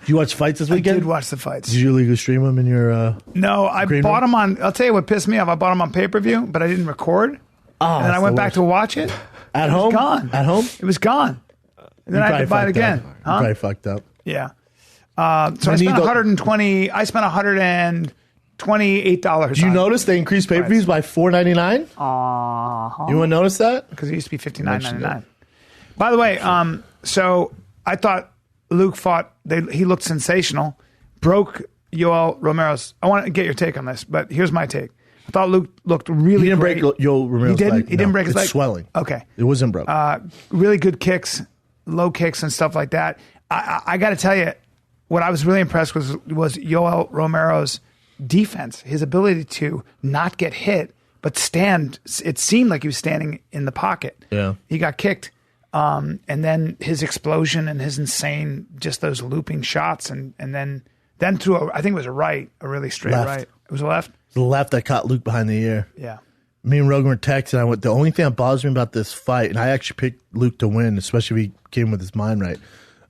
you watch fights this weekend? I did watch the fights. Did you legally stream them in your No, I bought them on, I'll tell you what pissed me off. I bought them on pay-per-view, but I didn't record. Oh, and then I went back to watch it. At home? It was gone. At home? It was gone. And then I had to buy it again. You probably fucked up. Yeah. So I spent $128. Did you notice they increased pay-per-views by $4.99? You want to notice that? Because it used to be $59.99. By the way, so I thought Luke fought. He looked sensational. Broke Yoel Romero's. I want to get your take on this, but here's my take. I thought Luke looked really. He didn't great. break Yoel Romero's leg. He didn't break his leg. It's swelling. Okay. It wasn't broke. Really good kicks, low kicks, and stuff like that. I got to tell you, what I was really impressed was Yoel Romero's defense, his ability to not get hit, but stand. It seemed like he was standing in the pocket. Yeah. He got kicked. And then his explosion and his insane, just those looping shots. And then through, I think it was a really straight left. right. It was a left? The left that caught Luke behind the ear. Yeah. Me and Rogan were texting. I went, the only thing that bothers me about this fight, and I actually picked Luke to win, especially if he came with his mind right.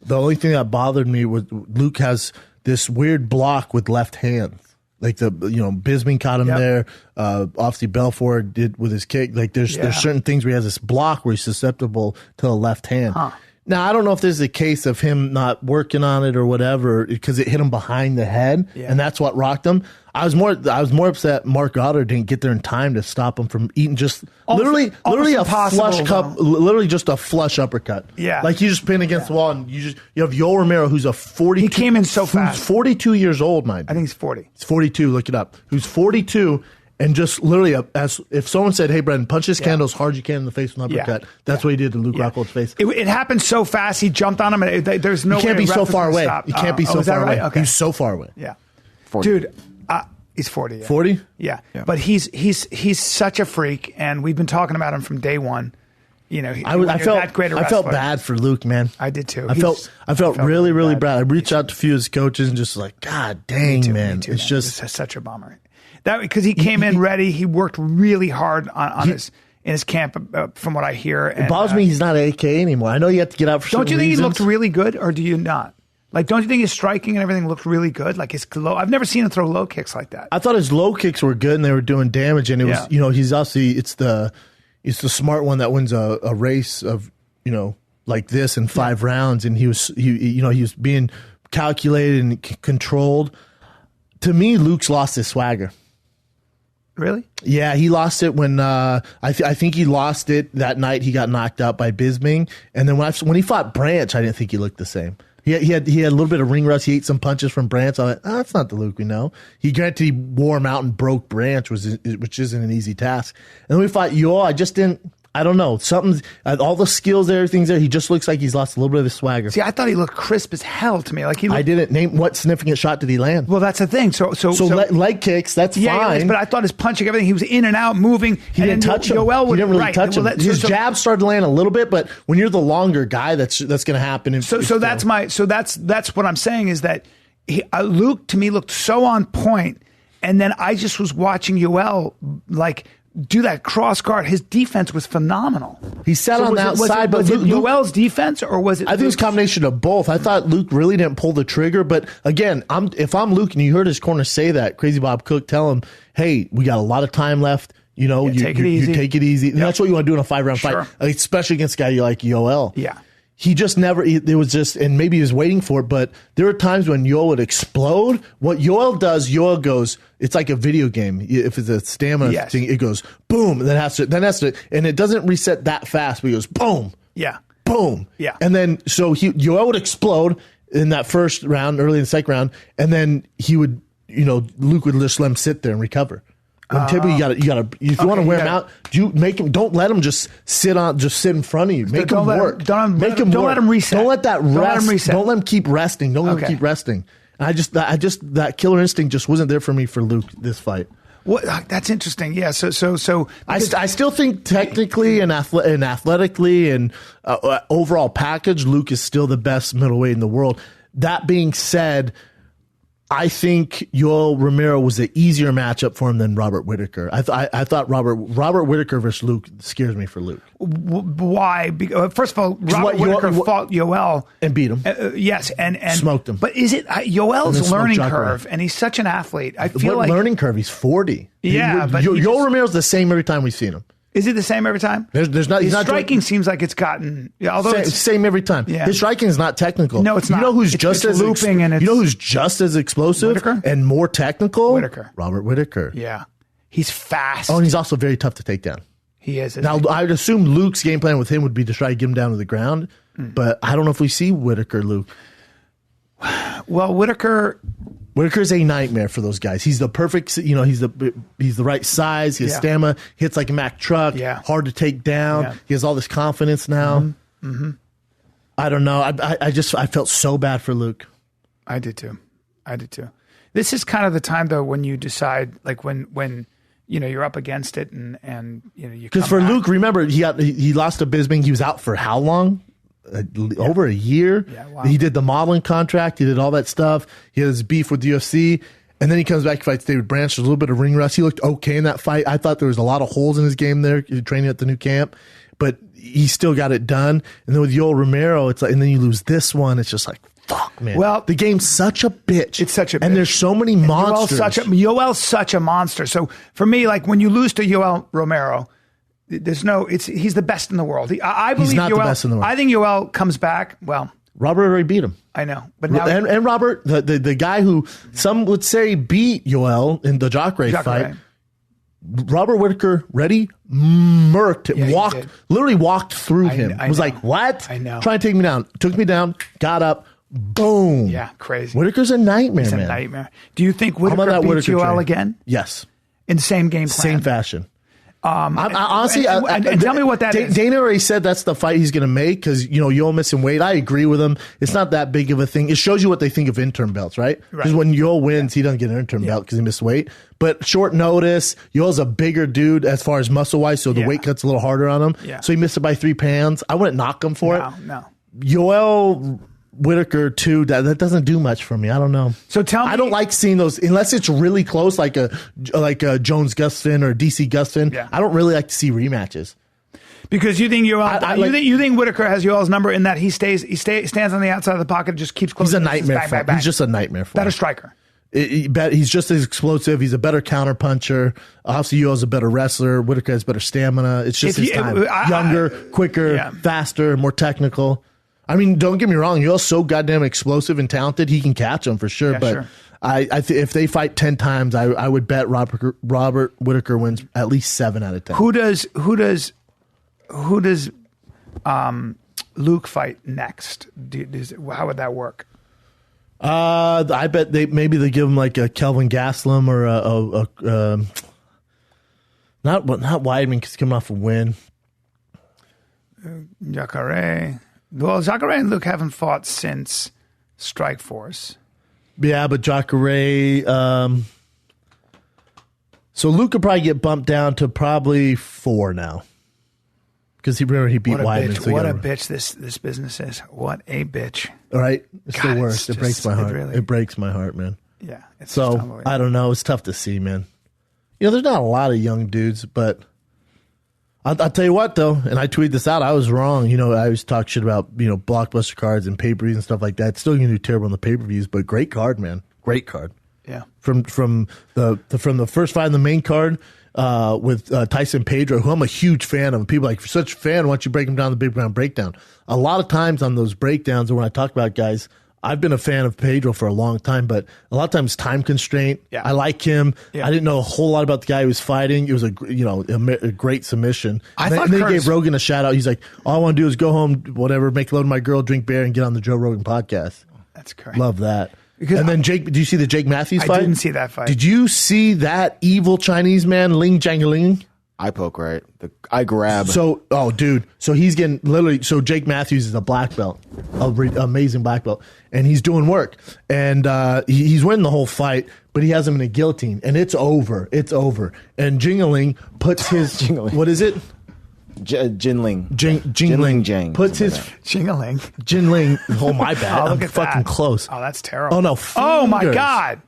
The only thing that bothered me was Luke has this weird block with left hand. Like Bisping caught him there. Obviously, Belfort did with his kick. Like there's certain things where he has this block where he's susceptible to the left hand. Huh. Now I don't know if there's a case of him not working on it or whatever because it hit him behind the head, and that's what rocked him. I was more upset Mark Goddard didn't get there in time to stop him from eating literally a flush cup, literally just a flush uppercut. Yeah, like you just pinned against the wall, and you have Yoel Romero, who's a 42. He came in so fast. 42 years old, mind. I think he's 40. He's 42. Look it up. Who's 42, and just literally, as if someone said, "Hey, Brendan, punch this candle as hard as you can in the face with an uppercut." That's what he did to Luke Rockhold's face. It happened so fast. He jumped on him, and there's no. You can't be so far away. You can't be so far away. Okay. He's so far away. Yeah, 40. Dude. He's 40. 40? Yeah. But he's such a freak, and we've been talking about him from day one. I felt bad for Luke, man. I did too. I felt really bad. I reached out to a few of his coaches and just like, God dang, man. It's just such a bummer. That because he came in ready. He worked really hard in his camp, from what I hear. It bothers me he's not AK anymore. I know you have to get out for certain reasons. Don't you think he looked really good, or do you not? Like, don't you think his striking and everything looked really good? Like his low, I've never seen him throw low kicks like that. I thought his low kicks were good and they were doing damage. And it was, he's obviously it's the smart one that wins a race of like this in 5 rounds. And he was being calculated and controlled. To me, Luke's lost his swagger. Really? Yeah, he lost it when I think he lost it that night. He got knocked out by Bisping, and then when he fought Branch, I didn't think he looked the same. He had a little bit of ring rust. He ate some punches from Branch. I thought, that's not the Luke we know. He wore him out and broke Branch, which isn't an easy task. And then we fought Yoel. I don't know. All the skills, everything's there. He just looks like he's lost a little bit of his swagger. See, I thought he looked crisp as hell to me. I didn't name what significant shot did he land. Well, that's the thing. So leg kicks, that's fine. Yeah, but I thought his punching, everything, he was in and out, moving. He didn't touch him. He didn't really touch him. His jab started to land a little bit, but when you're the longer guy, that's going to happen. That's what I'm saying is that Luke to me looked so on point, and then I just was watching Yoel do that cross guard. His defense was phenomenal. He sat on the outside, was it Yoel's defense or was it? I think it was a combination of both. I thought Luke really didn't pull the trigger, but again, if I'm Luke and you heard his corner say that, Crazy Bob Cook tell him, "Hey, we got a lot of time left. You take it easy. You take it easy." And that's what you want to do in a 5-round fight, especially against a guy like Yoel. Yeah. He just never, it was just, and maybe he was waiting for it, but there were times when Yoel would explode. What Yoel does, Yoel goes, it's like a video game. If it's a stamina thing, it goes boom, and then has to, and it doesn't reset that fast, but he goes boom. Yeah. Boom. Yeah. And then, so Yoel would explode in that first round, early in the second round, and then he would, Luke would just let him sit there and recover. When typically you gotta if you want to wear him out, don't let him just sit in front of you. Make him work. Don't let him reset. Don't let that rest. Don't let him keep resting. Don't let him keep resting. And I just that killer instinct just wasn't there for me for Luke this fight. What? That's interesting. Yeah. So I still think technically and athletically and overall package, Luke is still the best middleweight in the world. That being said, I think Yoel Romero was an easier matchup for him than Robert Whittaker. I thought Robert Whittaker versus Luke scares me for Luke. Why? First of all, Robert Whittaker fought Yoel and beat him. Yes, and smoked him. But is it Yoel's learning curve? And he's such an athlete. I feel like learning curve. He's 40. Yeah, but Yoel Romero's the same every time we've seen him. Is it the same every time? There's not. His striking seems like it's gotten. Although it's same every time. Yeah. His striking is not technical. No, it's not. You know who's just as looping and you know who's just as explosive Whittaker? and more technical? Whittaker. Robert Whittaker. Yeah, he's fast. Oh, and he's also very tough to take down. He is. Now, I'd assume Luke's game plan with him would be to try to get him down to the ground, but I don't know if we see Whittaker, Luke. Well, Whittaker's a nightmare for those guys. He's the perfect, he's the right size. His stamina hits like a Mack truck. Yeah. Hard to take down. Yeah. He has all this confidence now. Mm-hmm. I don't know. I felt so bad for Luke. I did too. This is kind of the time though when you decide, like when you're up against it and you because for Luke, remember he lost to Bisping. He was out for how long? Over a year. Yeah, wow. He did the modeling contract. He did all that stuff. He had his beef with UFC. And then he comes back, fights David Branch. There's a little bit of ring rust. He looked okay in that fight. I thought there was a lot of holes in his game there, training at the new camp. But he still got it done. And then with Yoel Romero, it's like, and then you lose this one. It's just like, fuck, man. Well, the game's such a bitch. It's such a bitch. And there's so many monsters. Yoel's such a monster. So for me, like when you lose to Yoel Romero, he's the best in the world. I believe he's not Yoel, the best in the world. I think Yoel comes back. Well, Robert already beat him. I know, but now and Robert, the guy who some would say beat Yoel in the Jacare fight. Robert Whittaker, literally walked through him. I was like, what? I know. Trying to take me down. Took me down, got up, boom. Yeah, crazy. Whittaker's a nightmare, He's man. a nightmare. Do you think Whittaker beats Yoel again? Yes. In the same game plan? Same fashion. Honestly, tell me what that is. Dana already said that's the fight he's going to make because, Yoel missing weight. I agree with him. It's not that big of a thing. It shows you what they think of interim belts, right? Because when Yoel wins, he doesn't get an interim belt because he missed weight. But short notice, Yoel's a bigger dude as far as muscle-wise, so the weight cut's a little harder on him. Yeah. So he missed it by 3 pounds. I wouldn't knock him for it. No. Yoel Whittaker too. That doesn't do much for me. I don't know. So tell me, I don't like seeing those unless it's really close, like a Jones Gustafsson or DC Gustafsson. Yeah. I don't really like to see rematches because you think you think Whittaker has Yoel's number in that he stands on the outside of the pocket, and just keeps close. He's a nightmare. He's just a nightmare. Better striker. He's just as explosive. He's a better counter puncher. Obviously, Yoel's a better wrestler. Whittaker has better stamina. It's just his time. Younger, quicker, faster, more technical. I mean, don't get me wrong. Yoel's so goddamn explosive and talented. He can catch him for sure. But if they fight 10 times, I would bet Robert Whittaker wins at least 7 out of 10. Who does Luke fight next? How would that work? I bet they give him like a Kelvin Gastelum or not Weidman because he's coming off a win. Jacare. Well, Jacare and Luke haven't fought since Strikeforce. Yeah, but Jacare. So Luke could probably get bumped down to probably 4 now. Because he beat Weidman. So what a bitch this business is. What a bitch. All right? It's the worst. It breaks my heart. It breaks my heart, man. Yeah. So, I don't know. It's tough to see, man. There's not a lot of young dudes, but I'll tell you what, though, and I tweeted this out. I was wrong. I always talk shit about, blockbuster cards and pay-per-views and stuff like that. It's still going to do terrible on the pay-per-views, but great card, man. Great card. Yeah. From the first fight in the main card with Tyson Pedro, who I'm a huge fan of. People are like, if you're such a fan, why don't you break him down the Big Brown Breakdown? A lot of times on those breakdowns, or when I talk about guys, I've been a fan of Pedro for a long time, but a lot of times time constraint. Yeah. I like him. Yeah. I didn't know a whole lot about the guy who was fighting. It was a great submission. And then he gave Rogan a shout out. He's like, all I want to do is go home, whatever, make love to my girl, drink beer, and get on the Joe Rogan podcast. That's great. Love that. And then did you see the Jake Matthews fight? I didn't see that fight. Did you see that evil Chinese man, Ling Jiangling? Eye poke, right? The eye grab. So he's getting so Jake Matthews is a black belt, amazing black belt, and he's doing work, and he's winning the whole fight, but he has him in a guillotine, and it's over. And Jingling puts his what is it? Jinling. Jingling Jang. puts his Jingling. Jinling. Oh my bad. Oh, I'm look at fucking that. close. Oh, that's terrible. Oh no. Oh my fingers. God.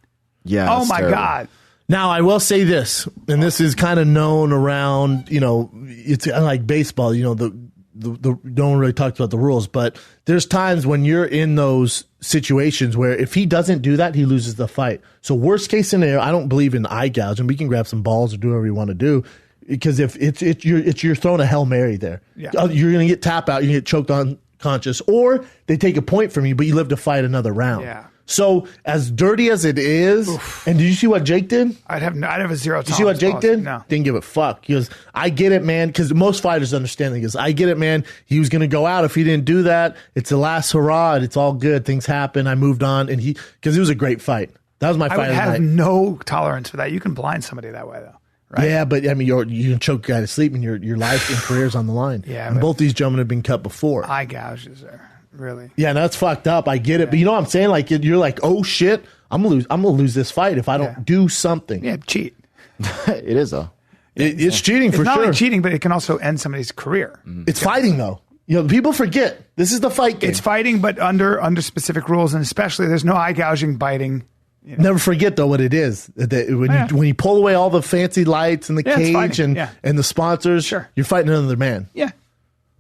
Yeah. Oh that's my terrible. God. Now I will say this, and this is kind of known around. It's like baseball. No one really talks about the rules, but there's times when you're in those situations where if he doesn't do that, he loses the fight. So worst case scenario, I don't believe in eye gouging. We can grab some balls or do whatever you want to do, because if you're throwing a Hail Mary there, you're gonna get tap out, you're gonna get choked unconscious, or they take a point from you, but you live to fight another round. Yeah. So as dirty as it is, and did you see what Jake did? I'd have a zero tolerance. You see what Jake policy. did? No. Didn't give a fuck. He goes, I get it, man, because most fighters understand that. He goes, I get it, man. He was going to go out. If he didn't do that, it's the last hurrah, and it's all good. Things happen. I moved on, and because it was a great fight. That was my I fight would of the have night. no tolerance for that. You can blind somebody that way, though. Right? Yeah, but I mean, you can choke a guy to sleep, and your life and career's on the line. Yeah, and but- both these gentlemen have been cut before. Eye gouges are really. Yeah, and that's fucked up. I get it, but you know what I'm saying? Like you're like, oh shit, I'm gonna lose this fight if I don't do something. Yeah, cheat. It is though. It's cheating It's for not sure. only cheating, but it can also end somebody's career. It's fighting though. People forget this is the fight game. It's fighting, but under specific rules, and especially there's no eye gouging, biting. Never forget though what it is. When you pull away all the fancy lights and the Yeah, it's cage fighting. and the sponsors, Sure. you're fighting another man. Yeah,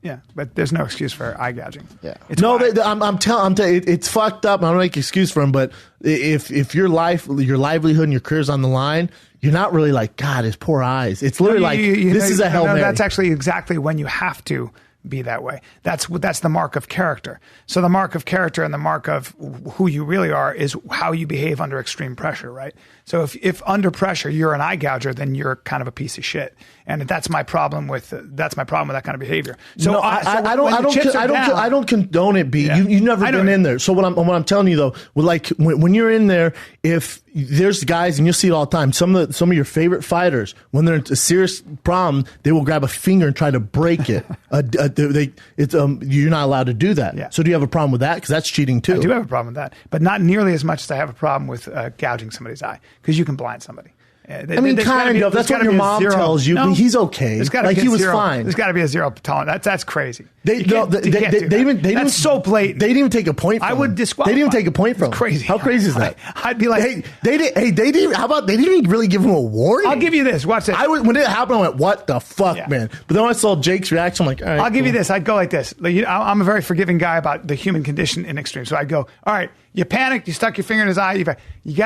yeah, but there's no excuse for eye gouging. Yeah. It's No, why- I'm telling it's fucked up. I don't make an excuse for him, but if your livelihood and your career's on the line, you're not really like, God, his poor eyes. It's literally like this is a Hail Mary. That's actually exactly when you have to be that way. That's the mark of character. So the mark of character and the mark of who you really are is how you behave under extreme pressure, right? So if under pressure you're an eye gouger, then you're kind of a piece of shit, and that's my problem with that kind of behavior. So No, I don't condone it. Yeah. You've never I know. been in there. So what I'm telling you though, when you're in there, if there's guys and you'll see it all the time, some of your favorite fighters, when they're in a serious problem, they will grab a finger and try to break it. You're not allowed to do that. Yeah. So do you have a problem with that? Because that's cheating too. I do have a problem with that, but not nearly as much as I have a problem with gouging somebody's eye, because you can blind somebody. I mean, kind of. That's what your mom tells you. No, but he's okay. There's gotta Like be he a was zero. fine. There's got to be a zero tolerance. That's crazy. They You can't do that. That's so blatant. They didn't even take a point from I would him. disqualify. They didn't even take a point from It's him. crazy. How crazy is that? I'd be like, Hey, they didn't. How about they didn't even really give him a warning? I'll give you this. Watch this. When it happened, I went, "What the fuck, Yeah. man?" But then when I saw Jake's reaction, I'm like, "All right." I'll give you cool. this. I'd go like this. I'm a very forgiving guy about the human condition in extreme. So I'd go, all right, you panicked, you stuck your finger in his eye, you got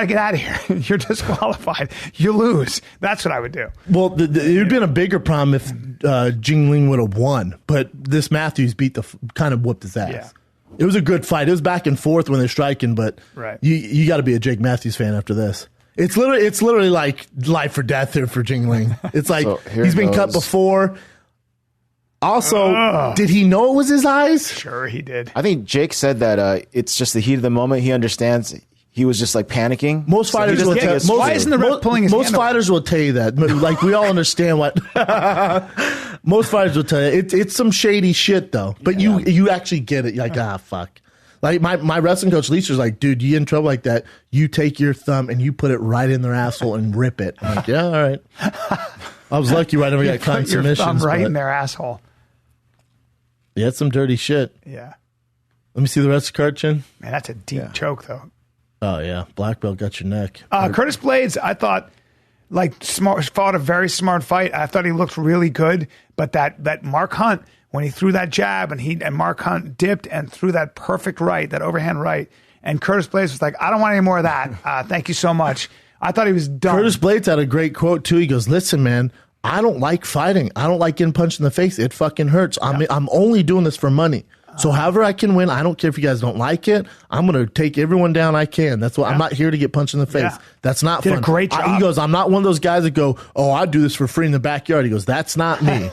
to get out of here. You're disqualified. You lose. That's what I would do. Well, it would have been a bigger problem if Jingling would have won, but this Matthews kind of whooped his ass. Yeah. It was a good fight. It was back and forth when they're striking, but Right. you got to be a Jake Matthews fan after this. It's literally like life or death here for Jingling. It's like So here he's been goes. cut before. Also, did he know it was his eyes? Sure, he did. I think Jake said that it's just the heat of the moment. He understands. He was just like panicking. Most So he fighters just will didn't tell. get Why isn't the ref most, pulling his most hand away? fighters will tell you that. Like we all understand what. Most fighters will tell you it's some shady shit though. But you actually get it. You're like fuck. Like my wrestling coach Lisa's like, dude, you get in trouble like that, you take your thumb and you put it right in their asshole and rip it. I'm like, yeah, all right. I was lucky I never got caught in Put your thumb submissions. right but in their asshole. yeah, it's some dirty shit. Yeah. Let me see the rest of the card, Chin. Man, that's a deep choke, though. Oh yeah, black belt got your neck. Curtis Blades, I thought, fought a very smart fight. I thought he looked really good, but that Mark Hunt, when he threw that jab and Mark Hunt dipped and threw that perfect right, that overhand right, and Curtis Blades was like, I don't want any more of that. Thank you so much. I thought he was done. Curtis Blades had a great quote too. He goes, "Listen, man, I don't like fighting. I don't like getting punched in the face. It fucking hurts. I'm only doing this for money. So however I can win, I don't care if you guys don't like it. I'm going to take everyone down I can. That's what I'm not here to get punched in the face. Yeah. That's not Did fun." a great job. He goes, "I'm not one of those guys that go, oh, I do this for free in the backyard." He goes, "That's not me."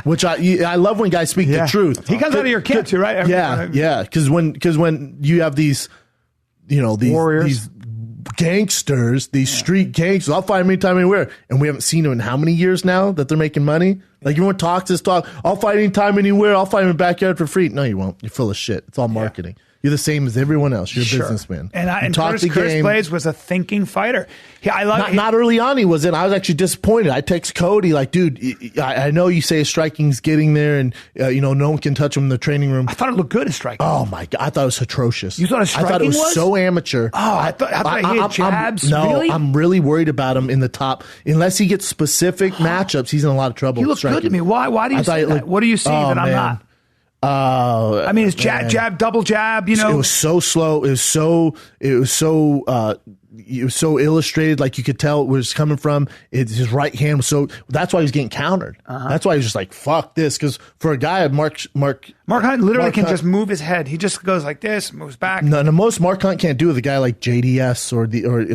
Which I love when guys speak the truth. He comes out of your camp too, right? Yeah. Because when you have these, these Warriors. these gangsters, these street gangsters, I'll fight them anytime, anywhere. And we haven't seen them in how many years now that they're making money? Like everyone talks this talk, I'll fight anytime, anywhere, I'll fight in the backyard for free. No, you won't. You're full of shit. It's all marketing. You're the same as everyone else. You're a businessman. And Curtis Blades was a thinking fighter. Not early on he wasn't. I was actually disappointed. I text Cody like, dude, I know you say his striking's getting there and, no one can touch him in the training room. I thought it looked good as striking. Oh, my God. I thought it was atrocious. You thought his striking I thought it was so amateur. Oh, I thought he had jabs. Really? I'm really worried about him in the top. Unless he gets specific matchups, he's in a lot of trouble. He looked good to me. Why do you say that? What do you see that I'm not? I mean, it's jab, double jab. It was so slow. It was so illustrated. Like you could tell where it's coming from. His right hand was so. That's why he was getting countered. That's why he was just like, "Fuck this." Because for a guy, Mark Hunt literally can just move his head. He just goes like this, moves back. No, the most Mark Hunt can't do with a guy like JDS or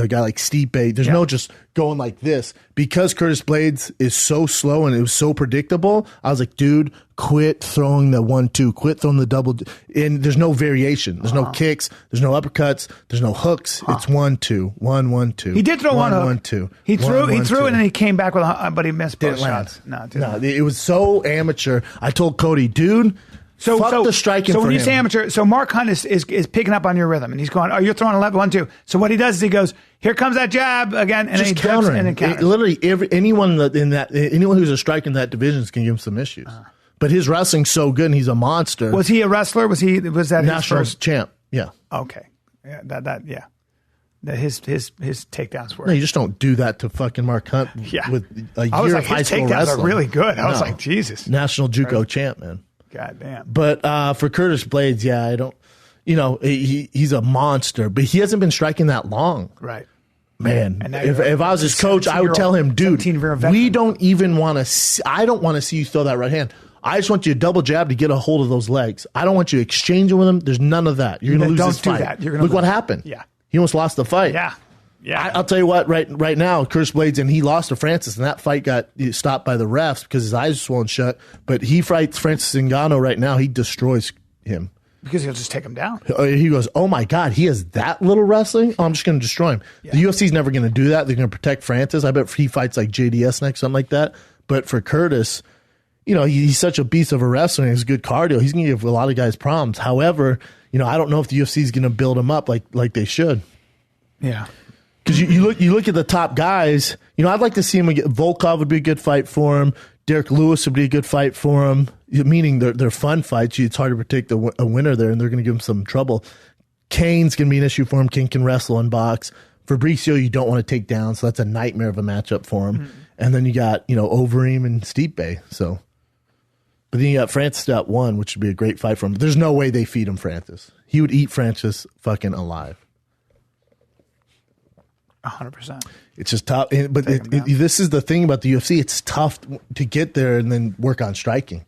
a guy like Stipe. There's no just going like this. Because Curtis Blades is so slow and it was so predictable, I was like, dude, quit throwing the 1-2, quit throwing the double. And there's no variation. There's no kicks. There's no uppercuts. There's no hooks. It's 1-2, 1-1-2. He did throw one hook. 1-2. He threw, and then he came back with but he missed both shots. No, it was so amateur. I told Cody, dude, fuck the striking for him. So when you say amateur, so Mark Hunt is picking up on your rhythm, and he's going, oh, you're throwing 1-2. So what he does is he goes, here comes that jab again, and just then he counters and then counters. Literally, anyone who's a striker in that division can give him some issues. But his wrestling's so good, and he's a monster. Was he a wrestler? Was that national his first champ? Yeah. Okay. Yeah. His takedowns were. No, you just don't do that to fucking Mark Hunt with a year of high school wrestling. His takedowns are really good. I was like, Jesus. National JUCO champ, man. God damn. But for Curtis Blades, I don't. He's a monster, but he hasn't been striking that long. Right. Man, if I was his coach, I would tell him, dude, we don't even want to. I don't want to see you throw that right hand. I just want you to double jab to get a hold of those legs. I don't want you exchanging with him. There's none of that. You're going to lose this fight. Look what happened. Yeah. He almost lost the fight. Yeah. I'll tell you what. Right now, Curtis Blades, and he lost to Francis, and that fight got stopped by the refs because his eyes are swollen shut. But he fights Francis Ngannou right now. He destroys him. Because he'll just take him down. He goes, oh my God, he has that little wrestling? Oh, I'm just going to destroy him. Yeah. The UFC's never going to do that. They're going to protect Francis. I bet he fights like JDS next, something like that. But for Curtis, he's such a beast of a wrestler. He's good cardio. He's going to give a lot of guys problems. However, I don't know if the UFC is going to build him up like they should. Yeah. Because you look at the top guys. I'd like to see him again. Volkov would be a good fight for him. Derek Lewis would be a good fight for him. Meaning they're fun fights. It's hard to predict a winner there, and they're going to give him some trouble. Kane's going to be an issue for him. Kane can wrestle and box. Fabricio, you don't want to take down, so that's a nightmare of a matchup for him. Mm-hmm. And then you got Overeem and Stipe. So, but then you got Francis at 1, which would be a great fight for him. But there's no way they feed him Francis. He would eat Francis fucking alive. 100%. It's just tough. But this is the thing about the UFC. It's tough to get there and then work on striking.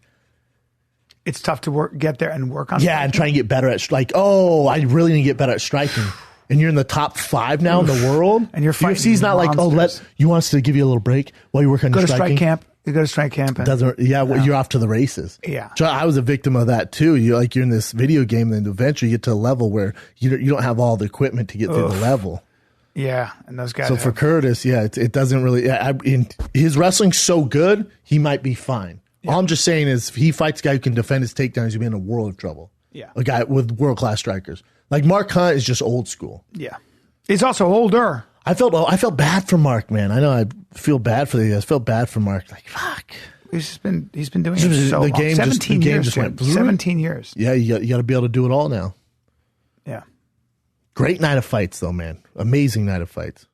It's tough to get there and work on striking? And try and get better at I really need to get better at striking. And you're in the top 5 now in the world. And you're fighting UFC's not monsters. You want us to give you a little break while you work on your striking? You go to strike camp. You're off to the races. Yeah. So I was a victim of that too. You're in this video game, and then eventually you get to a level where you don't have all the equipment to get through the level. Yeah, and those guys. So for Curtis, it doesn't really. His wrestling's so good, he might be fine. Yeah. All I'm just saying is, if he fights a guy who can defend his takedowns, he's gonna be in a world of trouble. Yeah, a guy with world class strikers like Mark Hunt is just old school. Yeah, he's also older. I felt bad for Mark, man. I know I feel bad for the guys. I felt bad for Mark. Like fuck. He's been doing it so long. 17 years. 17 years. Yeah, you got to be able to do it all now. Yeah. Great night of fights, though, man. Amazing night of fights.